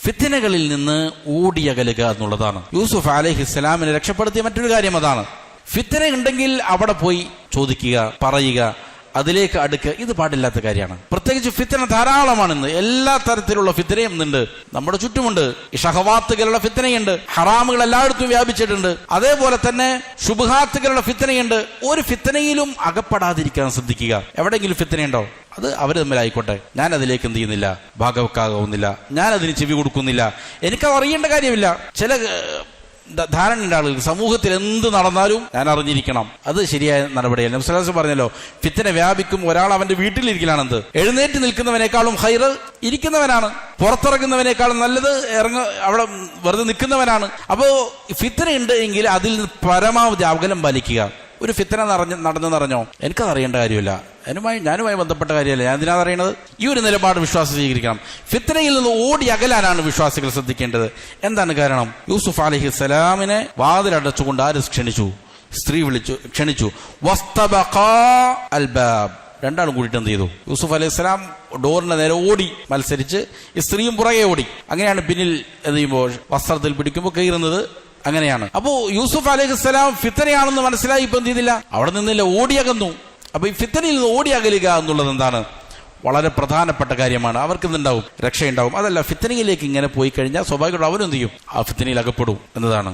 ഫിത്നകളിൽ നിന്ന് ഓടിയകലുക എന്നുള്ളതാണ്. യൂസുഫ് അലൈഹിസ്സലാമിനെ രക്ഷപ്പെടുത്തിയ മറ്റൊരു കാര്യം അതാണ്. ഫിത്ന ഉണ്ടെങ്കിൽ അവിടെ പോയി ചോദിക്കുക, പറയുക, അതിലേക്ക് അടുക്കുക. ഇത് പാടില്ലാത്ത കാര്യമാണ്. പ്രത്യേകിച്ച് ഫിത്ന ധാരാളമാണെന്ന്. എല്ലാ തരത്തിലുള്ള ഫിത്നയും ഇന്നുണ്ട്, നമ്മുടെ ചുറ്റുമുണ്ട്. ഷഹവാത്തുകളുടെ ഫിത്നയുണ്ട്, ഹറാമുകൾ എല്ലായിടത്തും വ്യാപിച്ചിട്ടുണ്ട്. അതേപോലെ തന്നെ ശുബ്ഹാത്തുകളുടെ ഫിത്നയുണ്ട്. ഒരു ഫിത്നയിലും അകപ്പെടാതിരിക്കാൻ ശ്രദ്ധിക്കുക. എവിടെയെങ്കിലും ഫിത്നയുണ്ടോ, അത് അവർ തമ്മിലായിക്കോട്ടെ, ഞാൻ അതിലേക്ക് എന്ത് ചെയ്യുന്നില്ല, ഭാഗവക്കാകുന്നില്ല, ഞാൻ അതിന് ചെവി കൊടുക്കുന്നില്ല. എനിക്കത് അറിയേണ്ട കാര്യമില്ല. ചില ധാരണയുടെ ആളുകൾ സമൂഹത്തിൽ എന്ത് നടന്നാലും ഞാൻ അറിഞ്ഞിരിക്കണം, അത് ശരിയായ നടപടിയല്ല. നബി സല്ലല്ലാഹു അലൈഹി വസല്ലം പറഞ്ഞല്ലോ, ഫിത്ന വ്യാപിക്കും ഒരാൾ അവന്റെ വീട്ടിലിരിക്കലാണെന്ത്. എഴുന്നേറ്റ് നിൽക്കുന്നവനേക്കാളും ഖൈർ ഇരിക്കുന്നവനാണ്, പുറത്തിറങ്ങുന്നവനേക്കാളും നല്ലത് അവിടെ വെറുതെ നിൽക്കുന്നവനാണ്. അപ്പോ ഫിത്ന ഉണ്ട് എങ്കിൽ അതിൽ നിന്ന് പരമാവധി അകലം പാലിക്കുക. ഒരു ഫിത്ന നടന്നെന്നറിഞ്ഞോ, എനിക്കതറിയേണ്ട കാര്യമില്ല, ഞാനുമായി ബന്ധപ്പെട്ട കാര്യമല്ല, ഞാൻ ഇതിനാ അറിയണത്. ഈ ഒരു നിലപാട് വിശ്വാസം സ്വീകരിക്കണം. ഫിത്നയിൽ നിന്ന് ഓടി അകലാനാണ് വിശ്വാസികൾ ശ്രദ്ധിക്കേണ്ടത്. എന്താണ് കാരണം? യൂസുഫ് അലൈഹിസ്സലാമിനെ വാതിലടച്ചുകൊണ്ട് ആര് ക്ഷണിച്ചു? സ്ത്രീ ക്ഷണിച്ചു. വസ്തബഖാ അൽബാബ്. രണ്ടാളും കൂടിയിട്ട് എന്ത് ചെയ്തു? യൂസുഫ് അലൈഹിസ്സലാം ഡോറിന്റെ നേരെ ഓടി മത്സരിച്ച്, ഈ സ്ത്രീയും പുറകെ ഓടി. അങ്ങനെയാണ് പിന്നിൽ എന്ത് ചെയ്യുമ്പോൾ വസ്ത്രത്തിൽ പിടിക്കുമ്പോൾ കയറുന്നത്. അങ്ങനെയാണ്. അപ്പോ യൂസുഫ് അലൈഹിസ്സലാം ഫിത്നയാണെന്ന് മനസ്സിലായി. ഇപ്പൊ എന്ത് ചെയ്തില്ല, അവിടെ നിന്നില്ല, ഓടിയകന്നു. അപ്പൊ ഈ ഫിത്നയിൽ നിന്ന് ഓടിയകലുക എന്നുള്ളത് എന്താണ്? വളരെ പ്രധാനപ്പെട്ട കാര്യമാണ്. അവർക്ക് എന്തുണ്ടാവും? രക്ഷയുണ്ടാവും. അതല്ല, ഫിത്നയിലേക്ക് ഇങ്ങനെ പോയി കഴിഞ്ഞാൽ സ്വാഭാവികമായിട്ടും അവരെന്ത് ചെയ്യും? ആ ഫിത്നയിൽ അകപ്പെടും എന്നതാണ്.